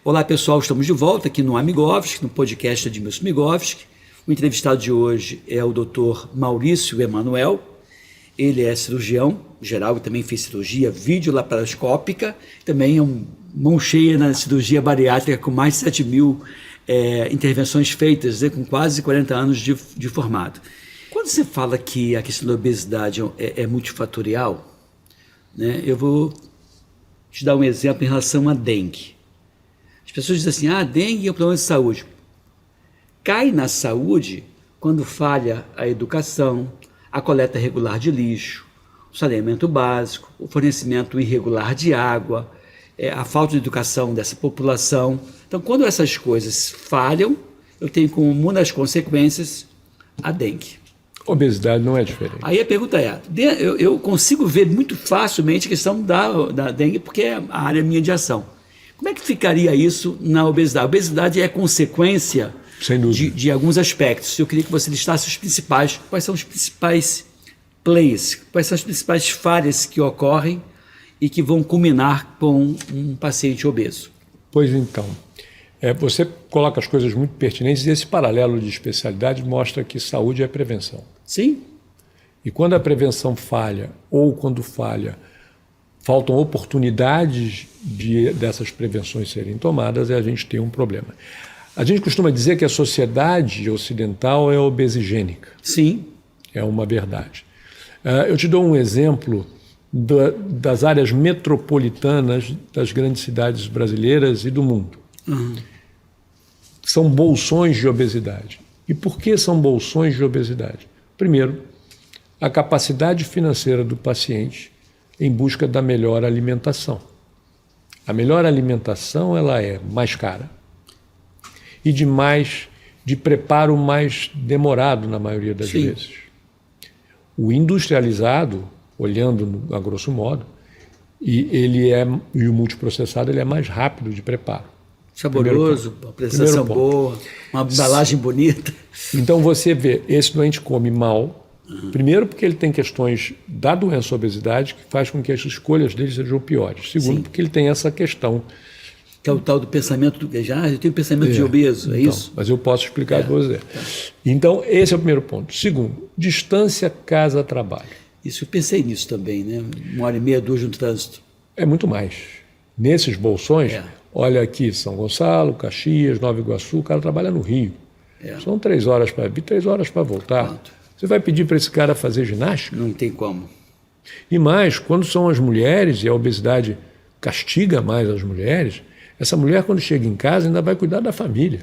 Olá pessoal, estamos de volta aqui no Amigovski, no podcast de Edmilson Migovski. O entrevistado de hoje é o Dr. Maurício Emanuel. Ele é cirurgião geral e também fez cirurgia videolaparoscópica, também é mão cheia na cirurgia bariátrica com mais de 7 mil intervenções feitas, com quase 40 anos de formado. Quando você fala que a questão da obesidade é multifatorial, né, eu vou te dar um exemplo em relação à dengue. As pessoas dizem assim, dengue é um problema de saúde. Cai na saúde quando falha a educação, a coleta regular de lixo, o saneamento básico, o fornecimento irregular de água, a falta de educação dessa população. Então, quando essas coisas falham, eu tenho como uma das consequências a dengue. Obesidade não é diferente. Aí a pergunta é, eu consigo ver muito facilmente a questão da dengue, porque é a área minha de ação. Como é que ficaria isso na obesidade? A obesidade é consequência de alguns aspectos. Eu queria que você listasse os principais. Quais são os principais players? Quais são as principais falhas que ocorrem e que vão culminar com um paciente obeso? Pois então, você coloca as coisas muito pertinentes e esse paralelo de especialidade mostra que saúde é prevenção. Sim. E quando a prevenção falha ou quando falha, faltam oportunidades dessas prevenções serem tomadas e a gente tem um problema. A gente costuma dizer que a sociedade ocidental é obesigênica. Sim. É uma verdade. Eu te dou um exemplo das áreas metropolitanas das grandes cidades brasileiras e do mundo. Uhum. São bolsões de obesidade. E por que são bolsões de obesidade? Primeiro, a capacidade financeira do paciente em busca da melhor alimentação. A melhor alimentação ela é mais cara e de preparo mais demorado na maioria das vezes. O industrializado, olhando a grosso modo, e o multiprocessado ele é mais rápido de preparo. Saboroso, uma apresentação boa, uma embalagem bonita. Então você vê, esse doente come mal. Primeiro porque ele tem questões da doença obesidade que faz com que as escolhas dele sejam piores. Segundo, porque ele tem essa questão. Que é o tal do pensamento do eu tenho pensamento de obeso, é isso? Mas eu posso explicar para você. Então, esse é o primeiro ponto. Segundo, distância casa-trabalho. Isso, eu pensei nisso também, né? 1h30, 2 no trânsito. É muito mais. Nesses bolsões, olha aqui, São Gonçalo, Caxias, Nova Iguaçu, o cara trabalha no Rio. São 3 horas para vir, 3 horas para voltar. Quanto? Você vai pedir para esse cara fazer ginástica? Não tem como. E mais, quando são as mulheres, e a obesidade castiga mais as mulheres, essa mulher, quando chega em casa, ainda vai cuidar da família.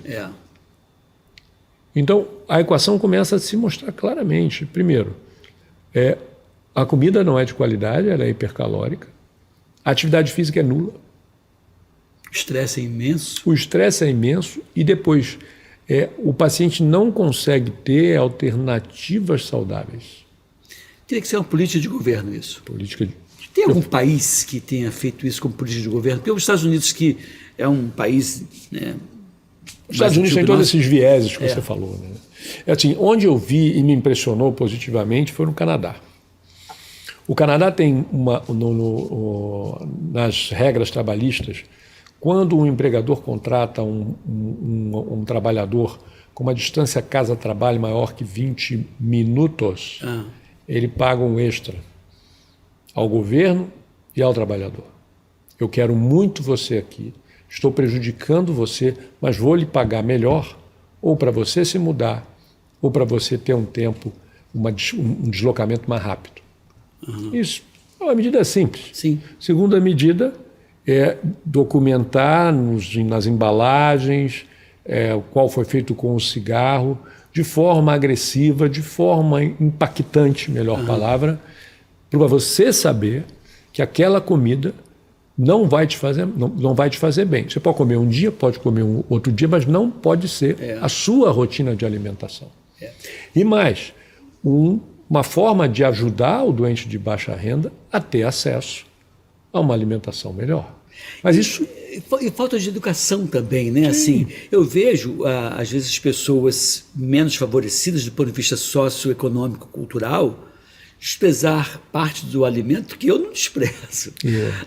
Então, a equação começa a se mostrar claramente. Primeiro, a comida não é de qualidade, ela é hipercalórica. A atividade física é nula. O estresse é imenso. O estresse é imenso e depois... o paciente não consegue ter alternativas saudáveis. Teria que ser uma política de governo isso. Tem algum país que tenha feito isso como política de governo? Porque os Estados Unidos, que é um país... Os Estados Unidos tem todos esses vieses que você falou. Né? Assim, onde eu vi e me impressionou positivamente foi no Canadá. O Canadá tem nas regras trabalhistas, quando um empregador contrata um trabalhador com uma distância casa-trabalho maior que 20 minutos, ele paga um extra ao governo e ao trabalhador. Eu quero muito você aqui, estou prejudicando você, mas vou lhe pagar melhor, ou para você se mudar, ou para você ter um tempo, um deslocamento mais rápido. Isso é uma medida simples. Sim. Segunda medida é documentar nas embalagens qual foi feito com o cigarro, de forma agressiva, de forma impactante, melhor palavra, para você saber que aquela comida não vai te fazer bem. Você pode comer um dia, pode comer um outro dia, mas não pode ser a sua rotina de alimentação. E mais, uma forma de ajudar o doente de baixa renda a ter acesso a uma alimentação melhor. Mas isso... E falta de educação também, né? Assim, eu vejo, às vezes, pessoas menos favorecidas do ponto de vista socioeconômico, cultural, desprezar parte do alimento que eu não desprezo.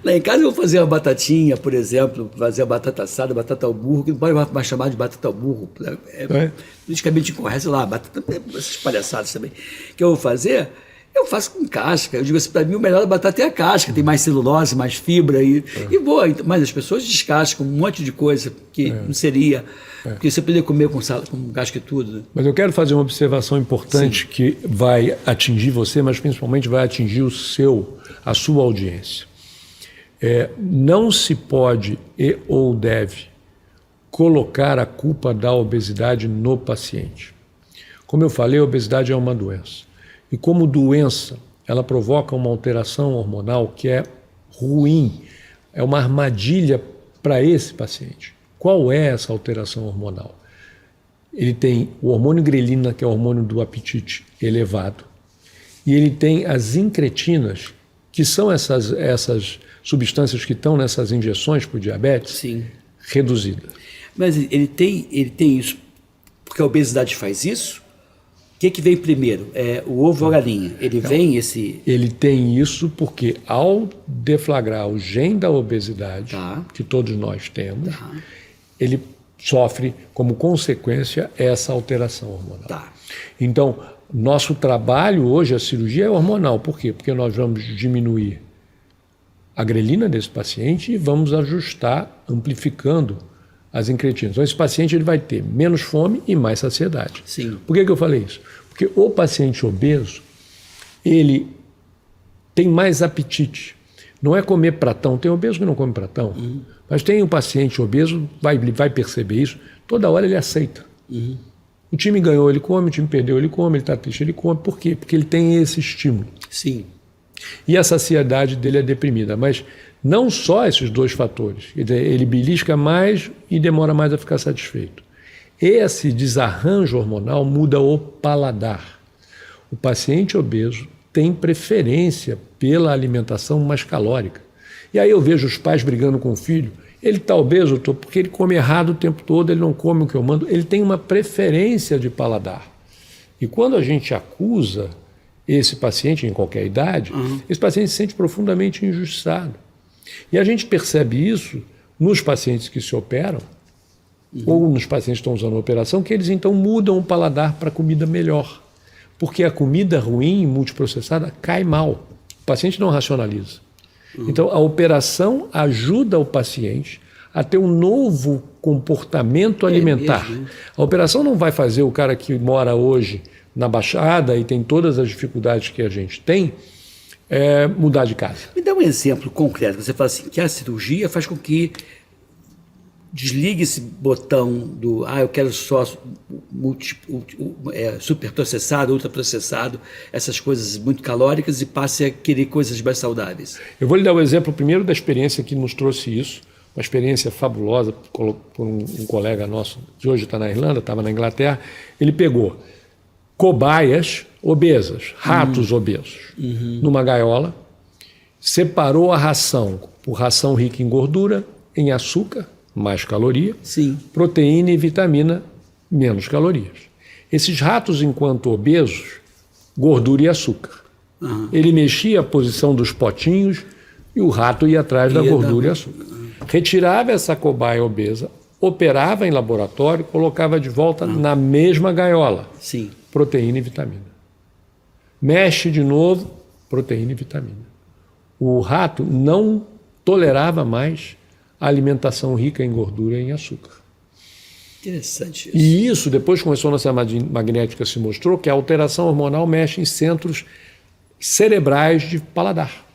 Lá em casa eu vou fazer uma batatinha, por exemplo, fazer a batata assada, batata ao burro, que não pode mais chamar de batata ao burro. Politicamente incorreto, sei lá, batata, essas palhaçadas também. Que eu vou fazer, eu faço com casca. Eu digo assim, para mim o melhor da batata é a casca, tem mais celulose, mais fibra e boa. Mas as pessoas descascam um monte de coisa que não seria... Porque você poderia comer com casca e tudo. Né? Mas eu quero fazer uma observação importante que vai atingir você, mas principalmente vai atingir a sua audiência. Não se pode ou deve colocar a culpa da obesidade no paciente. Como eu falei, a obesidade é uma doença. E como doença, ela provoca uma alteração hormonal que é ruim, é uma armadilha para esse paciente. Qual é essa alteração hormonal? Ele tem o hormônio grelina, que é o hormônio do apetite, elevado. E ele tem as incretinas, que são essas substâncias que estão nessas injeções para o diabetes, reduzidas. Mas ele tem isso, porque a obesidade faz isso? O que vem primeiro? O ovo ou a galinha? Ele tem isso porque ao deflagrar o gene da obesidade, que todos nós temos, ele sofre como consequência essa alteração hormonal. Então, nosso trabalho hoje, a cirurgia é hormonal. Por quê? Porque nós vamos diminuir a grelina desse paciente e vamos ajustar, amplificando as incretinas. Então, esse paciente ele vai ter menos fome e mais saciedade. Por que eu falei isso? Porque o paciente obeso, ele tem mais apetite. Não é comer pratão. Tem obeso que não come pratão. Mas tem um paciente obeso, vai perceber isso, toda hora ele aceita. O time ganhou, ele come, o time perdeu, ele come, ele está triste, ele come. Por quê? Porque ele tem esse estímulo. E a saciedade dele é deprimida. Mas não só esses dois fatores. Ele belisca mais e demora mais a ficar satisfeito. Esse desarranjo hormonal muda o paladar. O paciente obeso tem preferência pela alimentação mais calórica. E aí eu vejo os pais brigando com o filho. Ele está obeso, doutor, porque ele come errado o tempo todo, ele não come o que eu mando. Ele tem uma preferência de paladar. E quando a gente acusa esse paciente, em qualquer idade, esse paciente se sente profundamente injustiçado. E a gente percebe isso nos pacientes que se operam, ou nos pacientes que estão usando a operação, que eles então mudam o paladar para comida melhor. Porque a comida ruim, multiprocessada, cai mal. O paciente não racionaliza. Então, a operação ajuda o paciente a ter um novo comportamento alimentar. A operação não vai fazer o cara que mora hoje na Baixada e tem todas as dificuldades que a gente tem, mudar de casa. Me dá um exemplo concreto. Você fala assim, que a cirurgia faz com que desligue esse botão do eu quero só super processado, ultra processado, essas coisas muito calóricas, e passe a querer coisas mais saudáveis. Eu vou lhe dar o exemplo primeiro da experiência que nos trouxe isso, uma experiência fabulosa por um colega nosso que hoje está na Irlanda, estava na Inglaterra. Ele pegou cobaias obesas, ratos obesos, numa gaiola, separou a ração por ração rica em gordura, em açúcar, mais caloria, proteína e vitamina, menos calorias. Esses ratos, enquanto obesos, gordura e açúcar. Ele mexia a posição dos potinhos e o rato ia atrás da gordura e açúcar. Retirava essa cobaia obesa, operava em laboratório, colocava de volta na mesma gaiola. Proteína e vitamina. Mexe de novo, proteína e vitamina. O rato não tolerava mais a alimentação rica em gordura e em açúcar. Interessante isso. E isso, depois com a ressonância magnética, se mostrou que a alteração hormonal mexe em centros cerebrais de paladar.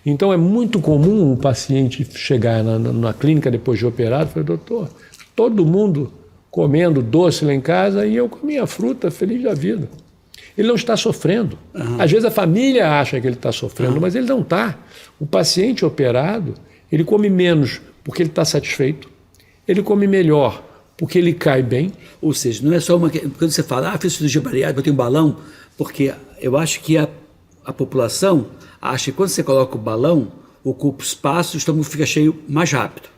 Então é muito comum um paciente chegar na clínica depois de operado e falar, doutor, todo mundo comendo doce lá em casa e eu comia fruta feliz da vida. Ele não está sofrendo. Às vezes a família acha que ele está sofrendo, mas ele não está. O paciente operado, ele come menos porque ele está satisfeito, ele come melhor porque ele cai bem. Ou seja, não é só uma... Quando você fala, fiz cirurgia bariátrica, eu tenho um balão, porque eu acho que a população acha que quando você coloca o balão, ocupa espaço, o estômago fica cheio mais rápido.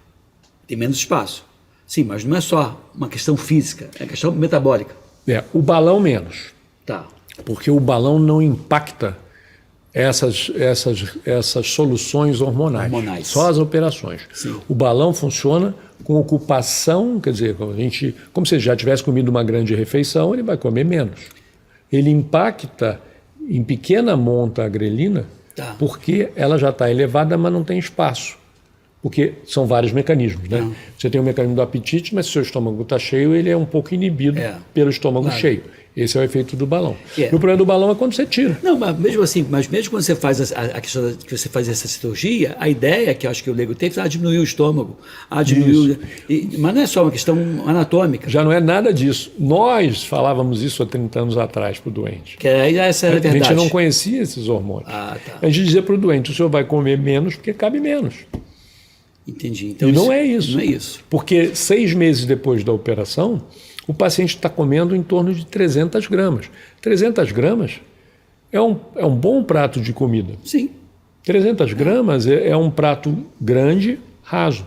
Tem menos espaço. Sim, mas não é só uma questão física, é questão metabólica. O balão menos. Porque o balão não impacta essas soluções hormonais. Só as operações. Sim. O balão funciona com ocupação, quer dizer, como se ele já tivesse comido uma grande refeição, ele vai comer menos. Ele impacta em pequena monta a grelina, porque ela já está elevada, mas não tem espaço. Porque são vários mecanismos, né? Você tem o mecanismo do apetite, mas se o seu estômago está cheio, ele é um pouco inibido pelo estômago cheio. Esse é o efeito do balão. E o problema do balão é quando você tira. Não, mas mesmo assim, mesmo quando você faz a questão que você faz essa cirurgia, a ideia que eu acho que o leigo teve é diminuir o estômago, mas não é só uma questão anatômica. Já não é nada disso. Nós falávamos isso há 30 anos atrás para o doente. Que essa era a verdade. A gente não conhecia esses hormônios. A gente dizia para o doente, o senhor vai comer menos porque cabe menos. Entendi. Então, e não é isso. Não é isso. Porque 6 meses depois da operação, o paciente está comendo em torno de 300 gramas. 300 gramas é um bom prato de comida. Sim. 300 gramas é um prato grande, raso.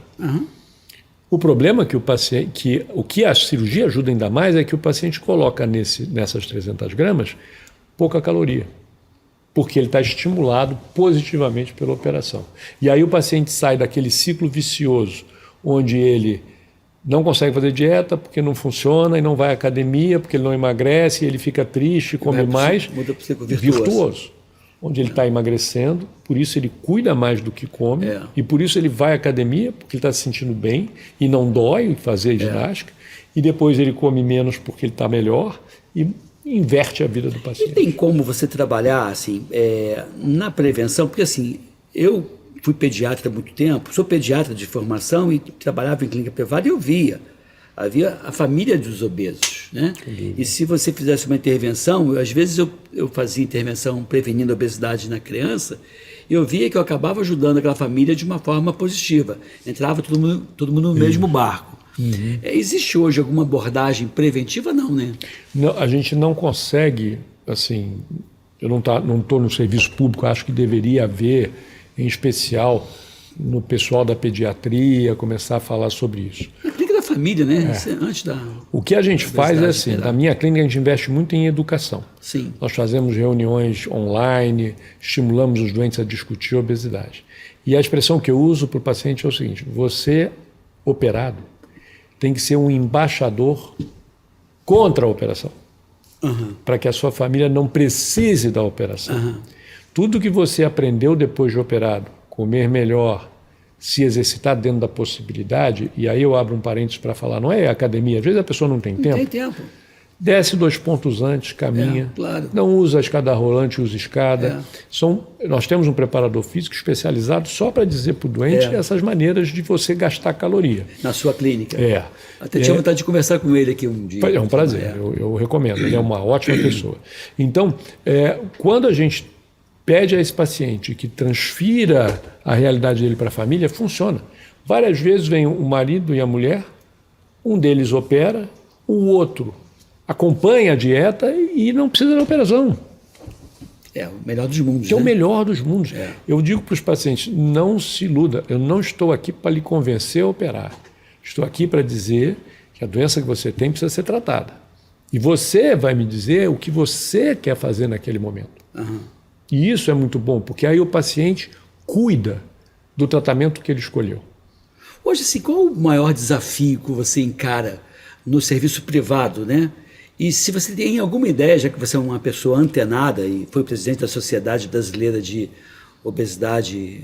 O problema é que o que a cirurgia ajuda ainda mais é que o paciente coloca nessas 300 gramas pouca caloria, porque ele está estimulado positivamente pela operação. E aí o paciente sai daquele ciclo vicioso, onde ele não consegue fazer dieta porque não funciona e não vai à academia porque ele não emagrece, e ele fica triste, come mais. Muda para o ciclo virtuoso. Onde ele está emagrecendo, por isso ele cuida mais do que come, e por isso ele vai à academia, porque ele está se sentindo bem e não dói fazer ginástica, e depois ele come menos porque ele está melhor e inverte a vida do paciente. E tem como você trabalhar assim, na prevenção? Porque assim, eu fui pediatra há muito tempo, sou pediatra de formação e trabalhava em clínica privada e eu havia a família dos obesos, né? E se você fizesse uma intervenção, às vezes eu fazia intervenção prevenindo a obesidade na criança, e eu via que eu acabava ajudando aquela família de uma forma positiva. Entrava todo mundo no mesmo barco. Existe hoje alguma abordagem preventiva? Não, né? Não, a gente não consegue, assim, eu não estou no serviço público, acho que deveria haver, em especial no pessoal da pediatria, começar a falar sobre isso. Na clínica da família, né? Antes o que a gente faz é assim, na minha clínica a gente investe muito em educação. Sim. Nós fazemos reuniões online, estimulamos os doentes a discutir obesidade. E a expressão que eu uso para o paciente é o seguinte: você, operado, tem que ser um embaixador contra a operação, para que a sua família não precise da operação. Tudo que você aprendeu depois de operado, comer melhor, se exercitar dentro da possibilidade, e aí eu abro um parênteses para falar, não é academia, às vezes a pessoa não tem tempo. Não tem tempo. Desce 2 pontos antes, caminha, claro. Não usa a escada rolante, usa escada. Nós temos um preparador físico especializado só para dizer para o doente essas maneiras de você gastar caloria. Na sua clínica? Até tinha vontade de conversar com ele aqui um dia. É um prazer, eu recomendo, ele é uma ótima pessoa. Então, quando a gente pede a esse paciente que transfira a realidade dele para a família, funciona. Várias vezes vem o marido e a mulher, um deles opera, o outro acompanha a dieta e não precisa da operação. É o melhor dos mundos. Que é o melhor dos mundos. Eu digo para os pacientes, não se iluda, eu não estou aqui para lhe convencer a operar. Estou aqui para dizer que a doença que você tem precisa ser tratada. E você vai me dizer o que você quer fazer naquele momento. E isso é muito bom, porque aí o paciente cuida do tratamento que ele escolheu. Hoje, assim, qual o maior desafio que você encara no serviço privado, né? E se você tem alguma ideia, já que você é uma pessoa antenada e foi presidente da Sociedade Brasileira de Obesidade,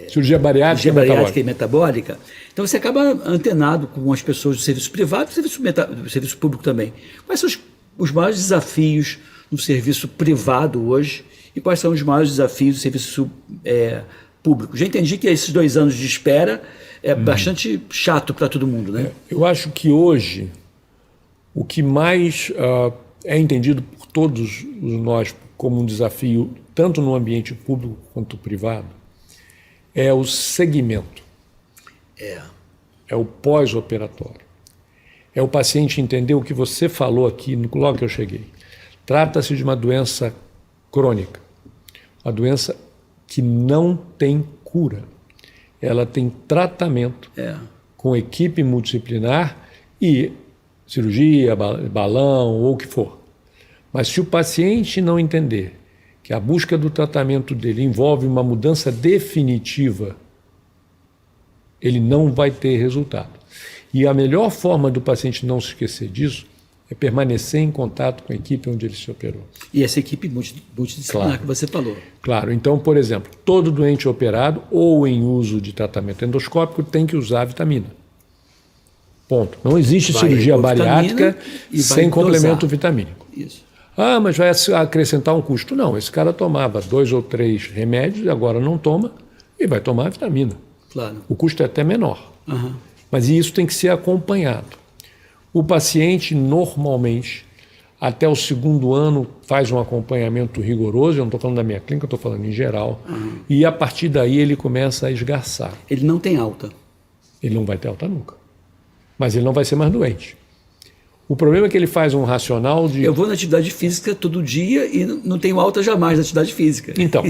cirurgia bariátrica e metabólica, então você acaba antenado com as pessoas do serviço privado e do serviço público também. Quais são os maiores desafios no serviço privado hoje e quais são os maiores desafios do serviço público? Já entendi que esses 2 anos de espera é bastante chato para todo mundo, né? Eu acho que hoje o que mais é entendido por todos nós como um desafio, tanto no ambiente público quanto privado, é o segmento. É o pós-operatório. É o paciente entender o que você falou aqui logo que eu cheguei. Trata-se de uma doença crônica, uma doença que não tem cura. Ela tem tratamento com equipe multidisciplinar e cirurgia, balão ou o que for. Mas se o paciente não entender que a busca do tratamento dele envolve uma mudança definitiva, ele não vai ter resultado. E a melhor forma do paciente não se esquecer disso é permanecer em contato com a equipe onde ele se operou. E essa equipe multidisciplinar Claro. que você falou. Claro, então, por exemplo, todo doente operado ou em uso de tratamento endoscópico tem que usar vitamina. Ponto. Não existe Vai cirurgia com vitamina bariátrica e vai sem dosar. complemento vitamínico. Isso. Ah, mas vai acrescentar um custo. Não, esse cara tomava 2 ou 3 remédios, agora não toma e vai tomar vitamina. Claro. O custo é até menor. Aham. Mas isso tem que ser acompanhado. O paciente, normalmente, até o 2º ano, faz um acompanhamento rigoroso. Eu não estou falando da minha clínica, eu estou falando em geral. E a partir daí ele começa a esgarçar. Ele não tem alta. Ele não vai ter alta nunca. Mas ele não vai ser mais doente. O problema é que ele faz um racional de... Eu vou na atividade física todo dia e não tenho alta jamais na atividade física. Então,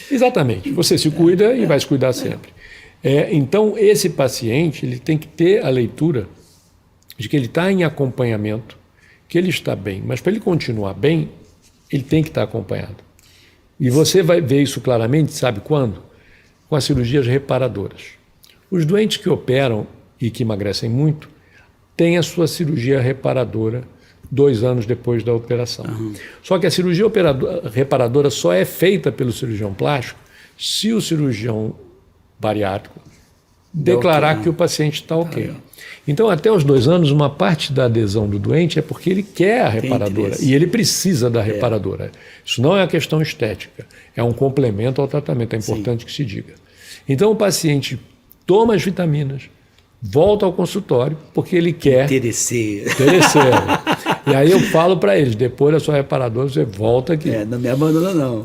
exatamente. Você se cuida e vai se cuidar sempre. Então, esse paciente ele tem que ter a leitura de que ele está em acompanhamento, que ele está bem. Mas para ele continuar bem, ele tem que estar acompanhado. E você vai ver isso claramente, sabe quando? Com as cirurgias reparadoras. Os doentes que operam e que emagrecem muito, têm a sua cirurgia reparadora 2 anos depois da operação. Só que a cirurgia reparadora só é feita pelo cirurgião plástico se o cirurgião bariátrico declarar que o paciente está ok. Então, até os 2 anos, uma parte da adesão do doente é porque ele quer a reparadora interesse. e ele precisa da reparadora. Isso não é uma questão estética, é um complemento ao tratamento, é importante que se diga. Então, o paciente toma as vitaminas, volta ao consultório porque ele quer... Interesseiro. E aí eu falo para eles, depois da sua reparadora, você volta aqui. Não me abandona não.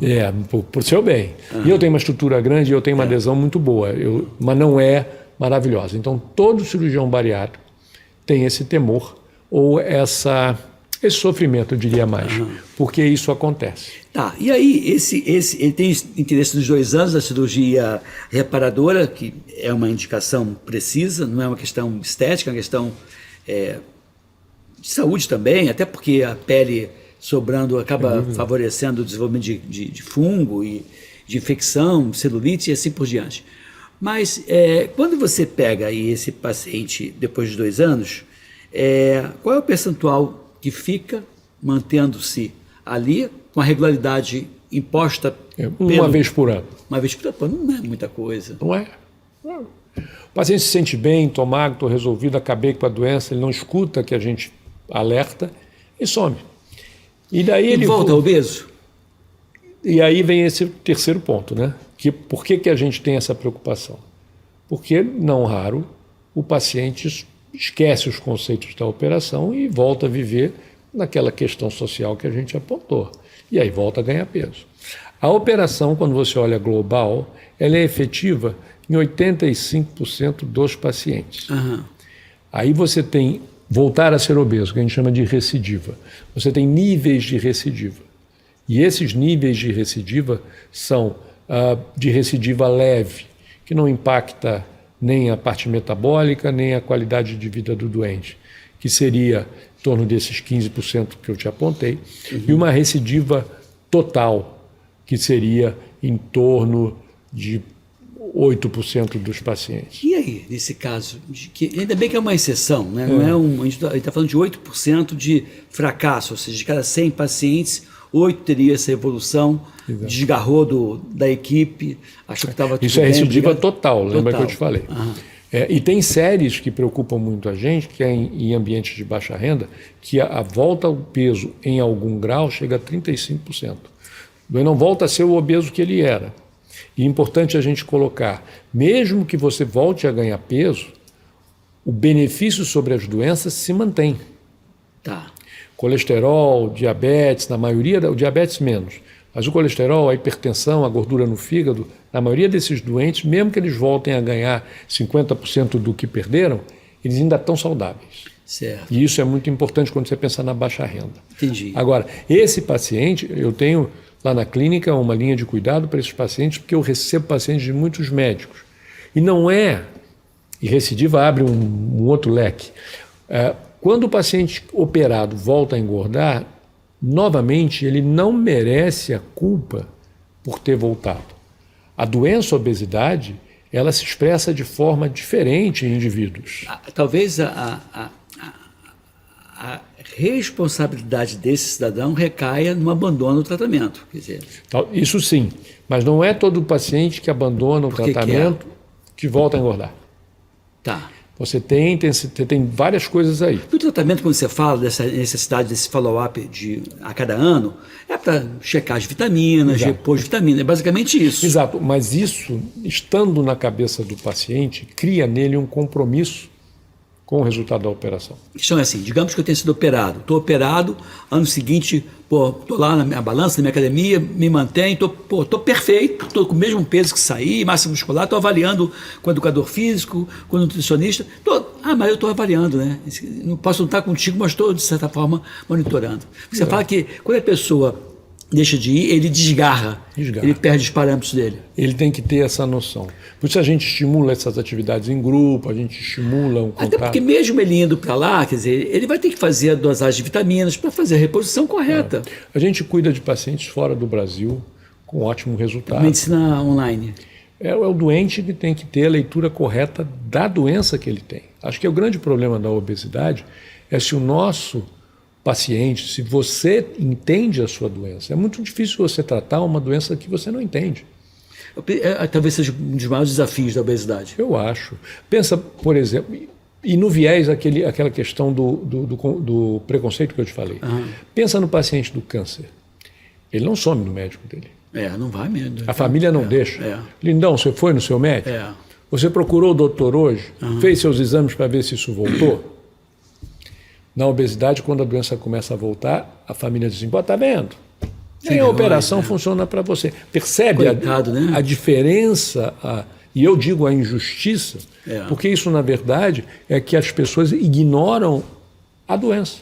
Por seu bem. E eu tenho uma estrutura grande e eu tenho uma adesão muito boa, mas não é maravilhosa. Então, todo cirurgião bariátrico tem esse temor ou esse sofrimento, eu diria mais, porque isso acontece. Tá, e aí ele tem interesse nos 2 anos da cirurgia reparadora, que é uma indicação precisa, não é uma questão estética, é uma questão de saúde também, até porque a pele sobrando acaba favorecendo o desenvolvimento de fungo e de infecção, celulite e assim por diante. Mas quando você pega aí esse paciente depois de 2 anos, qual é o percentual que fica mantendo-se ali com a regularidade imposta Uma vez por ano. Uma vez por ano não é muita coisa. Não é? O paciente se sente bem, tô magro, tô resolvido, acabei com a doença, ele não escuta que a gente alerta e some. E daí ele volta obeso? E aí vem esse terceiro ponto, né? Por que a gente tem essa preocupação? Porque, não raro, o paciente esquece os conceitos da operação e volta a viver naquela questão social que a gente apontou. E aí volta a ganhar peso. A operação, quando você olha global, ela é efetiva em 85% dos pacientes. Aí você tem voltar a ser obeso, que a gente chama de recidiva. Você tem níveis de recidiva. E esses níveis de recidiva são de recidiva leve, que não impacta nem a parte metabólica, nem a qualidade de vida do doente, que seria em torno desses 15% que eu te apontei, e uma recidiva total, que seria em torno de 8% dos pacientes. E aí, nesse caso, ainda bem que é uma exceção, né? Não é a gente está falando de 8% de fracasso, ou seja, de cada 100 pacientes, 8 teria essa evolução, desgarrou da equipe, achou que estava tudo bem. Isso é recidiva total, lembra que eu te falei. E tem séries que preocupam muito a gente, que é em ambientes de baixa renda, que a volta ao peso em algum grau chega a 35%. Ele não volta a ser o obeso que ele era. E é importante a gente colocar, mesmo que você volte a ganhar peso, o benefício sobre as doenças se mantém. Tá. Colesterol, diabetes, na maioria, o diabetes menos, mas o colesterol, a hipertensão, a gordura no fígado, na maioria desses doentes, mesmo que eles voltem a ganhar 50% do que perderam, eles ainda estão saudáveis. Certo. E isso é muito importante quando você pensa na baixa renda. Entendi. Agora, esse paciente, eu tenho lá na clínica uma linha de cuidado para esses pacientes, porque eu recebo pacientes de muitos médicos. E não é, e recidiva abre um outro leque. Quando o paciente operado volta a engordar, novamente, ele não merece a culpa por ter voltado. A doença, a obesidade, ela se expressa de forma diferente em indivíduos. Talvez a responsabilidade desse cidadão recaia no abandono do tratamento. Quer dizer, Isso sim, mas não é todo paciente que abandona o tratamento que volta a engordar. tá. Você tem várias coisas aí. E o tratamento, quando você fala dessa necessidade desse follow-up a cada ano, é para checar as vitaminas, repor as vitaminas. É basicamente isso. Exato, mas isso, estando na cabeça do paciente, cria nele um compromisso com o resultado da operação. A questão é assim, digamos que eu tenha sido operado. Estou operado, ano seguinte, estou lá na minha balança, na minha academia, me mantenho, estou perfeito, estou com o mesmo peso que saí, massa muscular, estou avaliando com o educador físico, com o nutricionista. Mas eu estou avaliando, né? Não posso não estar contigo, mas estou, de certa forma, monitorando. Você fala que quando a pessoa deixa de ir, ele desgarra. Ele perde os parâmetros dele. Ele tem que ter essa noção. Por isso a gente estimula essas atividades em grupo, a gente estimula um contato. Até porque mesmo ele indo para lá, quer dizer, ele vai ter que fazer a dosagem de vitaminas para fazer a reposição correta. A gente cuida de pacientes fora do Brasil com ótimo resultado. Medicina online. É o doente que tem que ter a leitura correta da doença que ele tem. Acho que o grande problema da obesidade é se o nosso paciente, se você entende a sua doença. É muito difícil você tratar uma doença que você não entende. Talvez seja um dos maiores desafios da obesidade. Eu acho. Pensa, por exemplo, e no viés aquela questão do preconceito que eu te falei. Pensa no paciente do câncer. Ele não some no médico dele. Não vai mesmo. A família não deixa. Lindão, você foi no seu médico? Você procurou o doutor hoje? Fez seus exames para ver se isso voltou? Na obesidade, quando a doença começa a voltar, a família diz assim, tá vendo? Nem a operação funciona para você. Percebe Coitado, né? a diferença, e eu digo a injustiça, porque isso, na verdade, é que as pessoas ignoram a doença.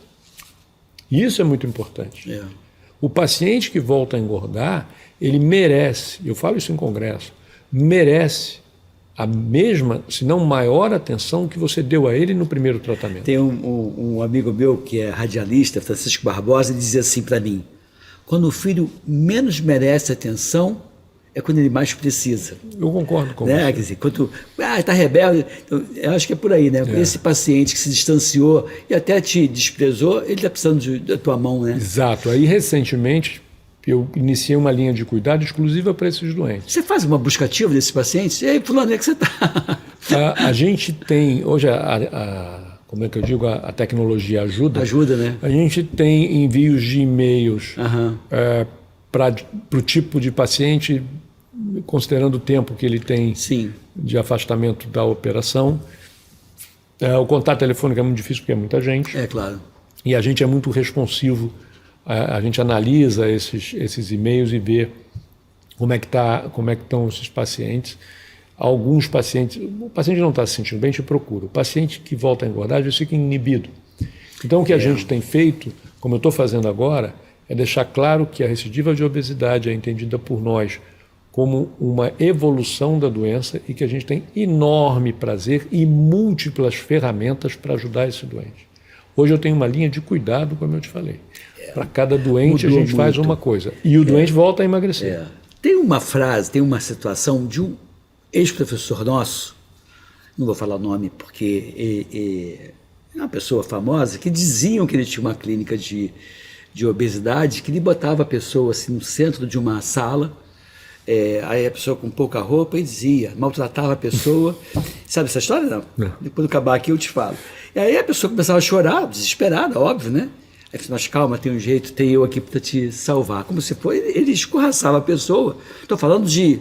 E isso é muito importante. O paciente que volta a engordar, ele merece, eu falo isso em congresso, merece a mesma, se não maior atenção que você deu a ele no primeiro tratamento. Tem um amigo meu que é radialista, Francisco Barbosa, ele dizia assim para mim, quando o filho menos merece atenção, é quando ele mais precisa. Eu concordo com você. Quer dizer, quando está rebelde, então, eu acho que é por aí, né? Esse paciente que se distanciou e até te desprezou, ele está precisando da tua mão, né? Exato. Aí, recentemente, eu iniciei uma linha de cuidado exclusiva para esses doentes. Você faz uma busca ativa desses pacientes? E aí, fulano, onde é que você está? A gente tem, hoje, como é que eu digo, a tecnologia ajuda. Ajuda, né? A gente tem envios de e-mails para o tipo de paciente, considerando o tempo que ele tem de afastamento da operação. O contato telefônico é muito difícil porque é muita gente. É, claro. E a gente é muito responsivo. A gente analisa esses e-mails e vê como é que estão esses pacientes. Alguns pacientes, o paciente não está se sentindo bem, te procura. O paciente que volta a engordar, às vezes fica inibido. Então, o que a gente tem feito, como eu estou fazendo agora, é deixar claro que a recidiva de obesidade é entendida por nós como uma evolução da doença e que a gente tem enorme prazer e múltiplas ferramentas para ajudar esse doente. Hoje eu tenho uma linha de cuidado, como eu te falei. Para cada doente a gente faz uma coisa. E o doente volta a emagrecer. Tem uma frase, tem uma situação de um ex-professor nosso, não vou falar o nome porque é uma pessoa famosa, que diziam que ele tinha uma clínica de obesidade, que ele botava a pessoa assim, no centro de uma sala, aí a pessoa com pouca roupa e dizia, maltratava a pessoa. Sabe essa história? Não. Depois do acabar aqui eu te falo. E aí a pessoa começava a chorar, desesperada, óbvio, né? Aí disse, mas calma, tem um jeito, tem eu aqui para te salvar. Como se for, ele escorraçava a pessoa. Estou falando de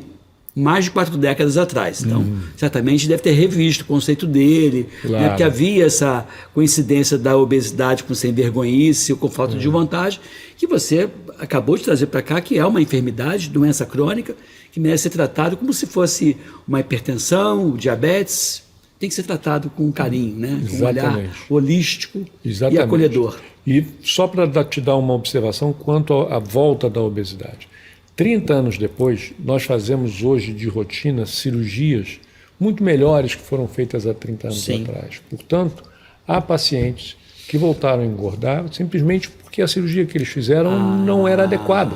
mais de 4 décadas atrás. Então, certamente deve ter revisto o conceito dele, claro. Né? Porque havia essa coincidência da obesidade com sem-vergonhice ou com falta de vontade, que você acabou de trazer para cá, que é uma enfermidade, doença crônica, que merece ser tratado como se fosse uma hipertensão, diabetes. Tem que ser tratado com carinho, né? Com um olhar holístico e acolhedor. E só para te dar uma observação quanto à volta da obesidade. 30 anos depois, nós fazemos hoje de rotina cirurgias muito melhores que foram feitas há 30 anos atrás. Portanto, há pacientes que voltaram a engordar simplesmente porque a cirurgia que eles fizeram não era adequada.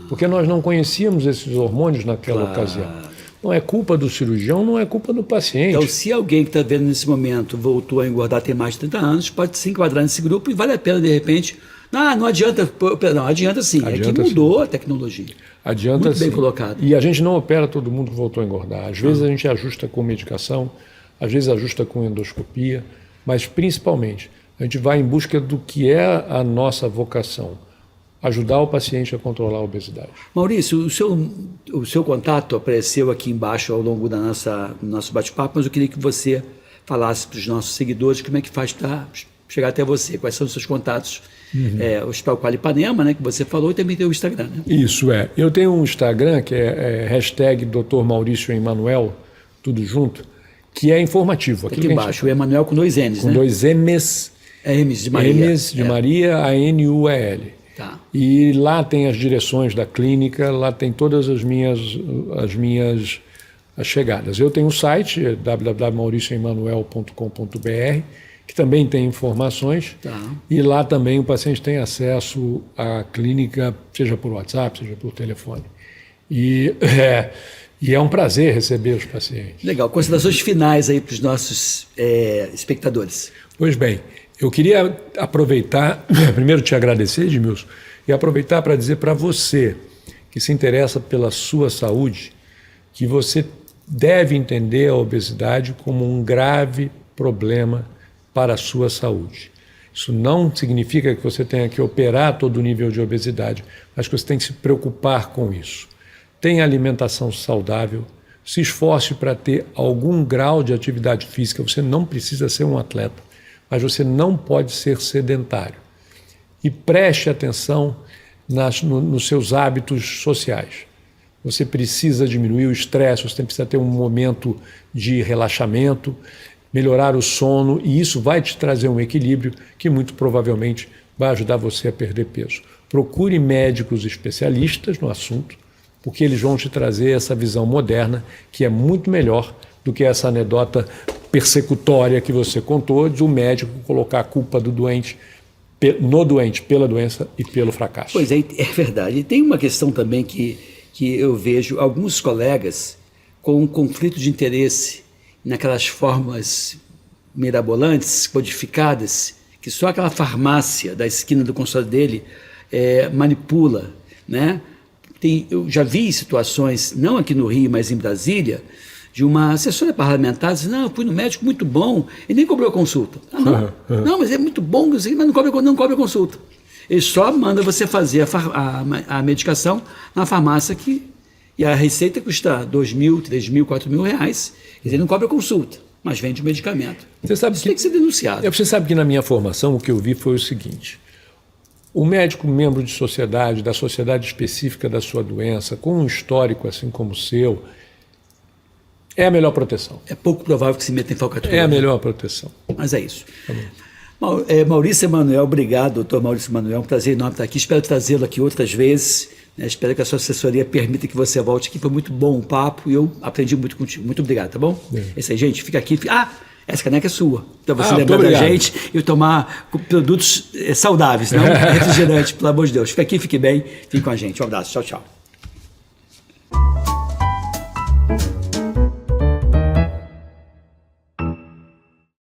Porque nós não conhecíamos esses hormônios naquela ocasião. Não é culpa do cirurgião, não é culpa do paciente. Então, se alguém que está vendo nesse momento voltou a engordar tem mais de 30 anos, pode se enquadrar nesse grupo e vale a pena, de repente... não adianta, não, adianta sim, Adianta é que mudou a tecnologia. Adianta Muito bem sim. colocado. E a gente não opera todo mundo que voltou a engordar. Às vezes a gente ajusta com medicação, às vezes ajusta com endoscopia, mas principalmente a gente vai em busca do que é a nossa vocação, ajudar o paciente a controlar a obesidade. Maurício, o seu contato apareceu aqui embaixo ao longo do nosso bate-papo, mas eu queria que você falasse para os nossos seguidores como é que faz para chegar até você, quais são os seus contatos. O Hospital Quali Ipanema, né, que você falou, e também tem o Instagram. Né? Isso é. Eu tenho um Instagram que é hashtag Dr. Maurício Emanuel, tudo junto, que é informativo. Aqui embaixo, o Emanuel com 2 N's, com né? 2 M's. M's de Maria. M's de Maria, ANUEL. Tá. E lá tem as direções da clínica, lá tem todas as chegadas. Eu tenho um site, www.mauricioemanuel.com.br, que também tem informações, e lá também o paciente tem acesso à clínica, seja por WhatsApp, seja por telefone. E é um prazer receber os pacientes. Legal. Considerações finais aí para os nossos espectadores. Pois bem, eu queria aproveitar, primeiro te agradecer, Edmilson, e aproveitar para dizer para você que se interessa pela sua saúde, que você deve entender a obesidade como um grave problema para a sua saúde. Isso não significa que você tenha que operar todo o nível de obesidade, mas que você tem que se preocupar com isso. Tenha alimentação saudável, se esforce para ter algum grau de atividade física. Você não precisa ser um atleta, mas você não pode ser sedentário. E preste atenção nos seus hábitos sociais. Você precisa diminuir o estresse, você precisa ter um momento de relaxamento, melhorar o sono, e isso vai te trazer um equilíbrio que muito provavelmente vai ajudar você a perder peso. Procure médicos especialistas no assunto, porque eles vão te trazer essa visão moderna, que é muito melhor do que essa anedota persecutória que você contou, de um médico colocar a culpa do doente no doente, pela doença e pelo fracasso. Pois é, é verdade. E tem uma questão também que eu vejo alguns colegas com um conflito de interesse naquelas formas mirabolantes, codificadas, que só aquela farmácia da esquina do consultório dele manipula, né? Eu já vi situações, não aqui no Rio, mas em Brasília, de uma assessora parlamentar dizendo, não, eu fui no médico muito bom, e nem cobrou a consulta. Não, mas é muito bom, mas não cobra a consulta. Ele só manda você fazer a medicação na farmácia e a receita custa R$2.000, R$3.000, R$4.000, e ele não cobra a consulta, mas vende o medicamento. Isso tem que ser denunciado. Você sabe que na minha formação o que eu vi foi o seguinte: o médico membro de sociedade, da sociedade específica da sua doença, com um histórico assim como o seu, é a melhor proteção. É pouco provável que se meta em falcatrua. É a melhor proteção. Mas é isso. Maurício Emanuel, obrigado, doutor Maurício Emanuel, um prazer enorme estar aqui. Espero trazê-lo aqui outras vezes. Espero que a sua assessoria permita que você volte aqui. Foi muito bom o papo e eu aprendi muito contigo. Muito obrigado, tá bom? É isso aí, gente. Fica aqui. Essa caneca é sua. Então você lembrar da gente e tomar produtos saudáveis, não refrigerante, pelo amor de Deus. Fica aqui, fique bem. Fique com a gente. Um abraço. Tchau, tchau.